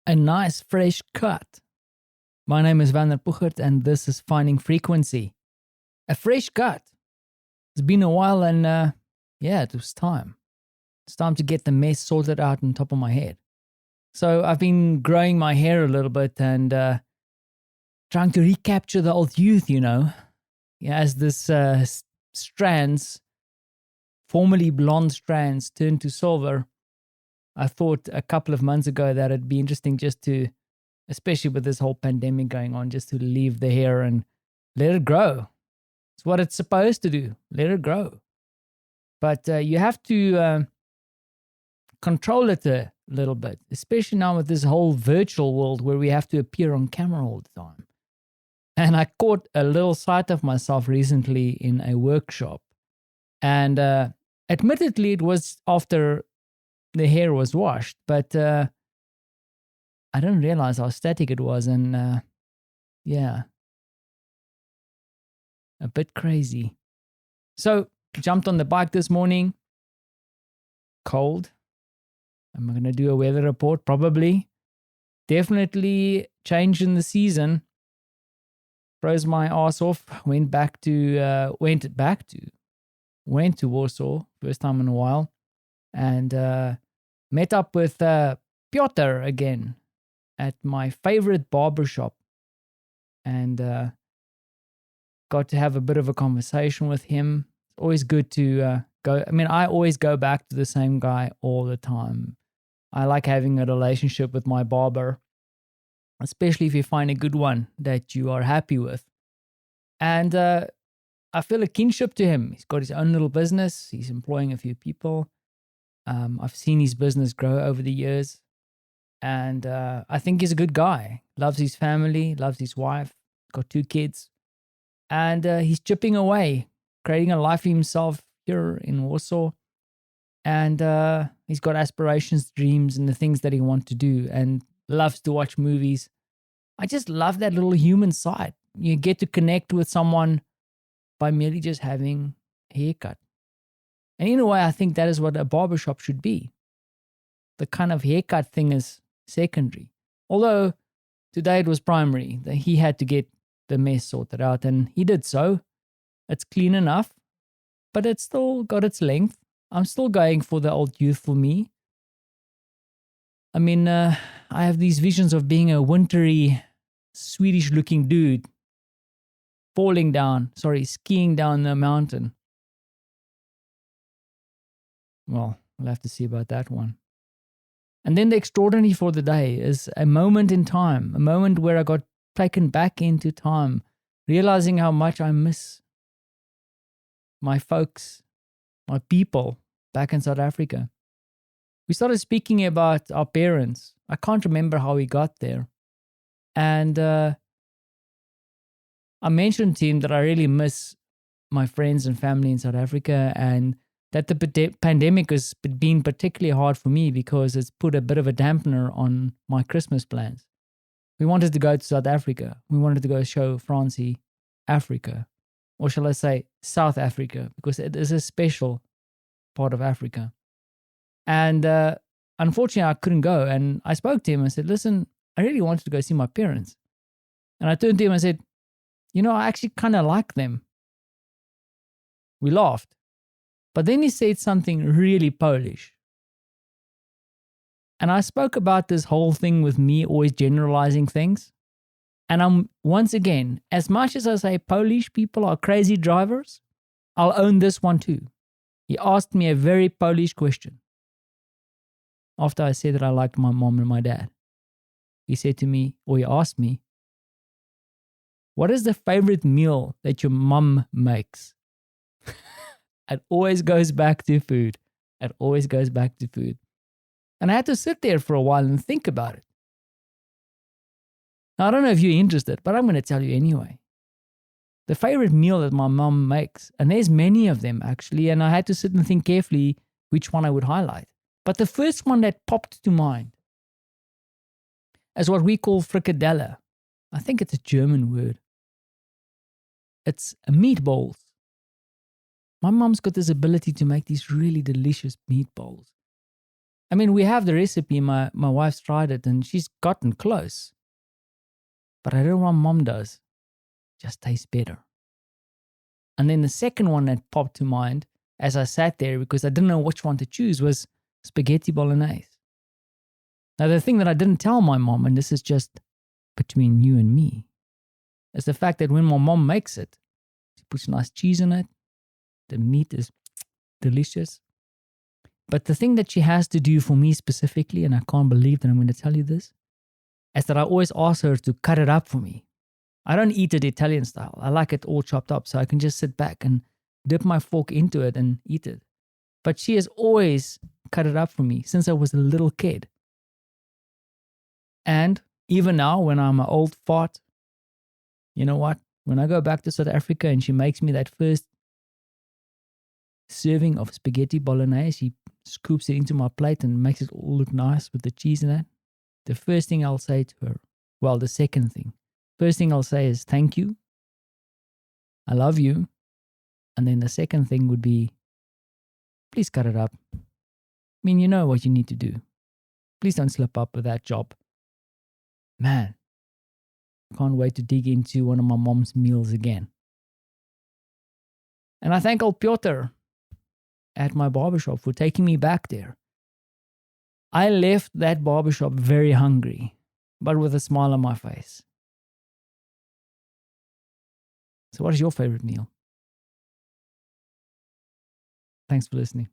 a nice fresh cut. My name is Vander Puchert and this is Finding Frequency. A fresh cut. It's been a while and it was time. It's time to get the mess sorted out on top of my head. So I've been growing my hair a little bit and trying to recapture the old youth, as this strands, formerly blonde strands, turned to silver. I thought a couple of months ago that it'd be interesting just to, especially with this whole pandemic going on, just to leave the hair and let it grow. It's what it's supposed to do. Let it grow. But you have to control it a little bit, especially now with this whole virtual world where we have to appear on camera all the time. And I caught a little sight of myself recently in a workshop. And admittedly, it was after the hair was washed, but I didn't realize how static it was. And a bit crazy. So jumped on the bike this morning. Cold. Am I going to do a weather report? Probably. Definitely change in the season. Froze my ass off. Went to Warsaw, first time in a while, and met up with Piotr again at my favorite barbershop, and got to have a bit of a conversation with him. It's always good to go. I mean, I always go back to the same guy all the time. I like having a relationship with my barber, especially if you find a good one that you are happy with. And I feel a kinship to him. He's got his own little business. He's employing a few people. I've seen his business grow over the years. And I think he's a good guy. Loves his family, loves his wife, got 2 kids. And he's chipping away, creating a life for himself here in Warsaw. And he's got aspirations, dreams, and the things that he wants to do, and loves to watch movies. I just love that little human side. You get to connect with someone by merely just having a haircut. And in a way, I think that is what a barbershop should be. The kind of haircut thing is secondary. Although today it was primary. He had to get the mess sorted out, and he did so. It's clean enough, but it's still got its length. I'm still going for the old youthful me. I mean, I have these visions of being a wintry, Swedish-looking dude skiing down the mountain. Well, we'll have to see about that one. And then the extraordinary for the day is a moment in time, a moment where I got taken back into time, realizing how much I miss my folks, my people back in South Africa. We started speaking about our parents. I can't remember how we got there. And I mentioned to him that I really miss my friends and family in South Africa, and that the pandemic has been particularly hard for me because it's put a bit of a dampener on my Christmas plans. We wanted to go to South Africa. We wanted to go show Francie Africa, or shall I say South Africa, because it is a special part of Africa. And unfortunately, I couldn't go. And I spoke to him and said, listen, I really wanted to go see my parents. And I turned to him and said, I actually kind of like them. We laughed. But then he said something really Polish. And I spoke about this whole thing with me always generalizing things. And I'm, once again, as much as I say Polish people are crazy drivers, I'll own this one too. He asked me a very Polish question. After I said that I liked my mom and my dad, he asked me, what is the favorite meal that your mom makes? It always goes back to food. And I had to sit there for a while and think about it. Now, I don't know if you're interested, but I'm going to tell you anyway. The favorite meal that my mom makes, and there's many of them actually, and I had to sit and think carefully which one I would highlight. But the first one that popped to mind is what we call frikadelle. I think it's a German word. It's meatballs. My mom's got this ability to make these really delicious meatballs. I mean, we have the recipe. My wife's tried it and she's gotten close. But I don't know what mom does. Just tastes better. And then the second one that popped to mind as I sat there, because I didn't know which one to choose, was spaghetti bolognese. Now, the thing that I didn't tell my mom, and this is just between you and me, is the fact that when my mom makes it, she puts nice cheese in it. The meat is delicious. But the thing that she has to do for me specifically, and I can't believe that I'm going to tell you this, is that I always ask her to cut it up for me. I don't eat it Italian style. I like it all chopped up so I can just sit back and dip my fork into it and eat it. But she has always cut it up for me since I was a little kid. And even now, when I'm an old fart, you know what? When I go back to South Africa and she makes me that first serving of spaghetti bolognese, she scoops it into my plate and makes it all look nice with the cheese in it. The first thing I'll say to her, well, the second thing. First thing I'll say is thank you. I love you. And then the second thing would be, please cut it up. I mean, you know what you need to do. Please don't slip up with that job. Man, can't wait to dig into one of my mom's meals again. And I thank old Piotr at my barbershop for taking me back there. I left that barbershop very hungry, but with a smile on my face. So what is your favorite meal? Thanks for listening.